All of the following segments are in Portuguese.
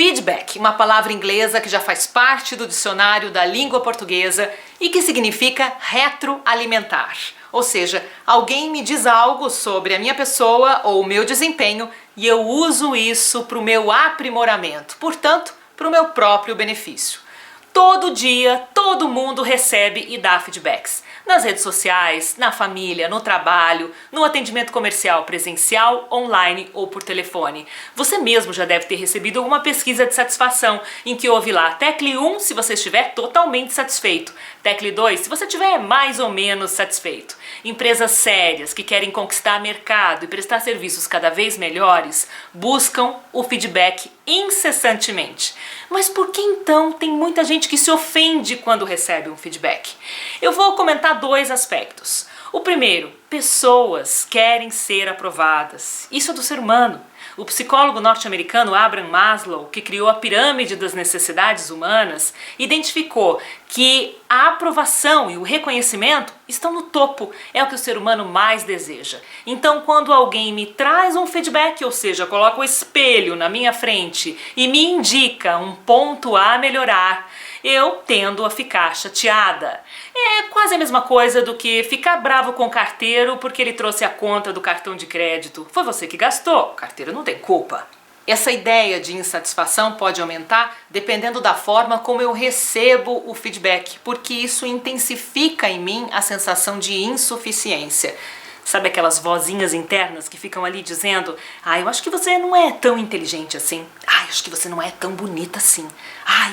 Feedback, uma palavra inglesa que já faz parte do dicionário da língua portuguesa e que significa retroalimentar. Ou seja, alguém me diz algo sobre a minha pessoa ou o meu desempenho e eu uso isso para o meu aprimoramento, portanto, para o meu próprio benefício. Todo dia, todo mundo recebe e dá feedbacks. Nas redes sociais, na família, no trabalho, no atendimento comercial presencial, online ou por telefone. Você mesmo já deve ter recebido alguma pesquisa de satisfação em que houve lá tecle 1 se você estiver totalmente satisfeito, tecle 2 se você estiver mais ou menos satisfeito. Empresas sérias que querem conquistar mercado e prestar serviços cada vez melhores buscam o feedback incessantemente. Mas por que então tem muita gente que se ofende quando recebe um feedback? Eu vou comentar dois aspectos. O primeiro, pessoas querem ser aprovadas. Isso é do ser humano. O psicólogo norte-americano Abraham Maslow, que criou a pirâmide das necessidades humanas, identificou que a aprovação e o reconhecimento estão no topo, é o que o ser humano mais deseja. Então, quando alguém me traz um feedback, ou seja, coloca o espelho na minha frente e me indica um ponto a melhorar, eu tendo a ficar chateada. É quase a mesma coisa do que ficar bravo com o carteiro porque ele trouxe a conta do cartão de crédito. Foi você que gastou, o carteiro não tem culpa. Essa ideia de insatisfação pode aumentar dependendo da forma como eu recebo o feedback, porque isso intensifica em mim a sensação de insuficiência. Sabe aquelas vozinhas internas que ficam ali dizendo: eu acho que você não é tão inteligente assim. Eu acho que você não é tão bonita assim.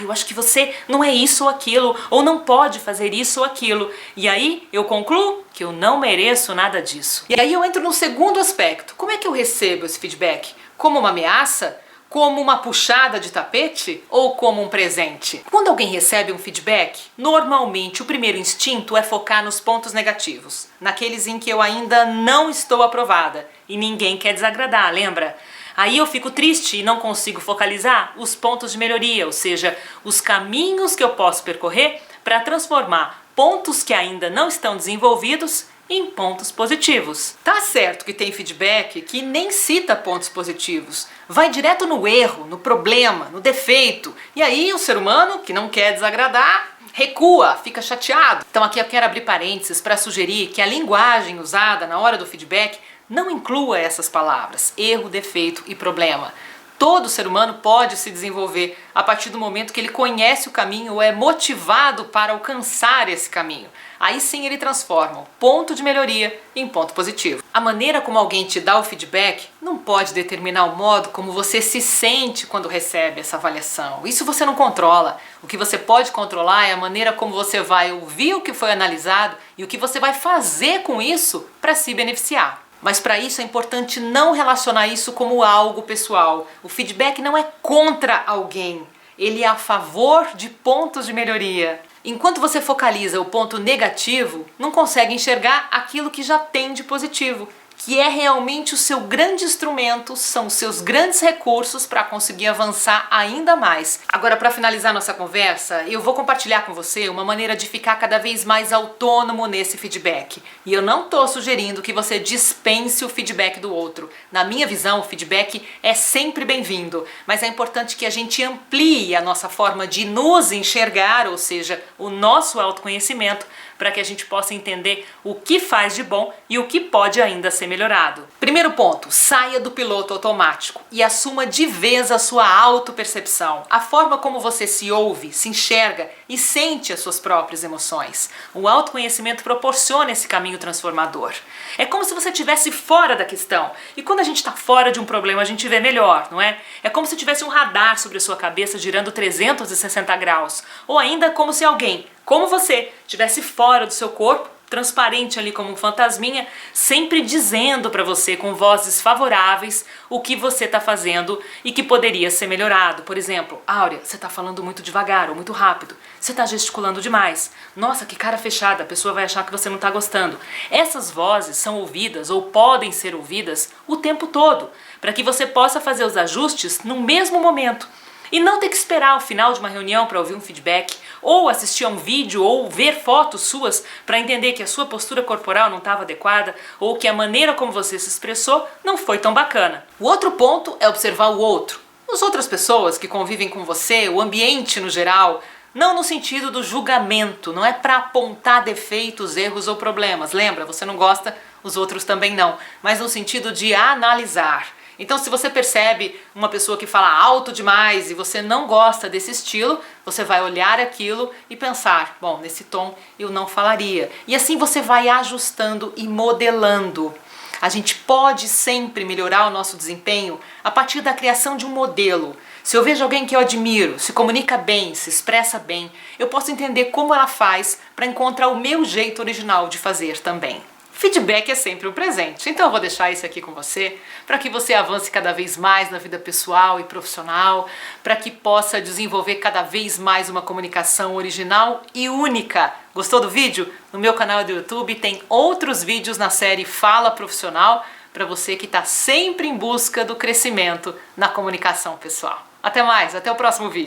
Eu acho que você não é isso ou aquilo, ou não pode fazer isso ou aquilo. E aí eu concluo que eu não mereço nada disso. E aí eu entro no segundo aspecto. Como é que eu recebo esse feedback? Como uma ameaça? Como uma puxada de tapete ou como um presente? Quando alguém recebe um feedback, normalmente o primeiro instinto é focar nos pontos negativos, naqueles em que eu ainda não estou aprovada e ninguém quer desagradar, lembra? Aí eu fico triste e não consigo focalizar os pontos de melhoria, ou seja, os caminhos que eu posso percorrer para transformar pontos que ainda não estão desenvolvidos em pontos positivos. Tá certo que tem feedback que nem cita pontos positivos, vai direto no erro, no problema, no defeito, e aí o ser humano, que não quer desagradar, recua, fica chateado. Então aqui eu quero abrir parênteses para sugerir que a linguagem usada na hora do feedback não inclua essas palavras, erro, defeito e problema. Todo ser humano pode se desenvolver a partir do momento que ele conhece o caminho ou é motivado para alcançar esse caminho. Aí sim ele transforma o ponto de melhoria em ponto positivo. A maneira como alguém te dá o feedback não pode determinar o modo como você se sente quando recebe essa avaliação. Isso você não controla. O que você pode controlar é a maneira como você vai ouvir o que foi analisado e o que você vai fazer com isso para se beneficiar. Mas para isso é importante não relacionar isso como algo pessoal. O feedback não é contra alguém, ele é a favor de pontos de melhoria. Enquanto você focaliza o ponto negativo, não consegue enxergar aquilo que já tem de positivo, que é realmente o seu grande instrumento, são os seus grandes recursos para conseguir avançar ainda mais. Agora, para finalizar nossa conversa, eu vou compartilhar com você uma maneira de ficar cada vez mais autônomo nesse feedback. E eu não estou sugerindo que você dispense o feedback do outro. Na minha visão, o feedback é sempre bem-vindo, mas é importante que a gente amplie a nossa forma de nos enxergar, ou seja, o nosso autoconhecimento, para que a gente possa entender o que faz de bom e o que pode ainda ser melhorado. Primeiro ponto, saia do piloto automático e assuma de vez a sua autopercepção, a forma como você se ouve, se enxerga e sente as suas próprias emoções. O autoconhecimento proporciona esse caminho transformador. É como se você estivesse fora da questão, e quando a gente está fora de um problema a gente vê melhor, não é? É como se tivesse um radar sobre a sua cabeça girando 360 graus, ou ainda como se alguém, como você, estivesse fora do seu corpo, transparente ali como um fantasminha, sempre dizendo para você com vozes favoráveis o que você está fazendo e que poderia ser melhorado. Por exemplo, Áurea, você está falando muito devagar ou muito rápido, você está gesticulando demais, nossa, que cara fechada, a pessoa vai achar que você não está gostando. Essas vozes são ouvidas ou podem ser ouvidas o tempo todo, para que você possa fazer os ajustes no mesmo momento. E não ter que esperar o final de uma reunião para ouvir um feedback, ou assistir a um vídeo, ou ver fotos suas para entender que a sua postura corporal não estava adequada, ou que a maneira como você se expressou não foi tão bacana. O outro ponto é observar o outro. As outras pessoas que convivem com você, o ambiente no geral, não no sentido do julgamento, não é para apontar defeitos, erros ou problemas. Lembra, você não gosta, os outros também não, mas no sentido de analisar. Então, se você percebe uma pessoa que fala alto demais e você não gosta desse estilo, você vai olhar aquilo e pensar, bom, nesse tom eu não falaria. E assim você vai ajustando e modelando. A gente pode sempre melhorar o nosso desempenho a partir da criação de um modelo. Se eu vejo alguém que eu admiro, se comunica bem, se expressa bem, eu posso entender como ela faz para encontrar o meu jeito original de fazer também. Feedback é sempre um presente, então eu vou deixar isso aqui com você para que você avance cada vez mais na vida pessoal e profissional, para que possa desenvolver cada vez mais uma comunicação original e única. Gostou do vídeo? No meu canal do YouTube tem outros vídeos na série Fala Profissional para você que está sempre em busca do crescimento na comunicação pessoal. Até mais, até o próximo vídeo.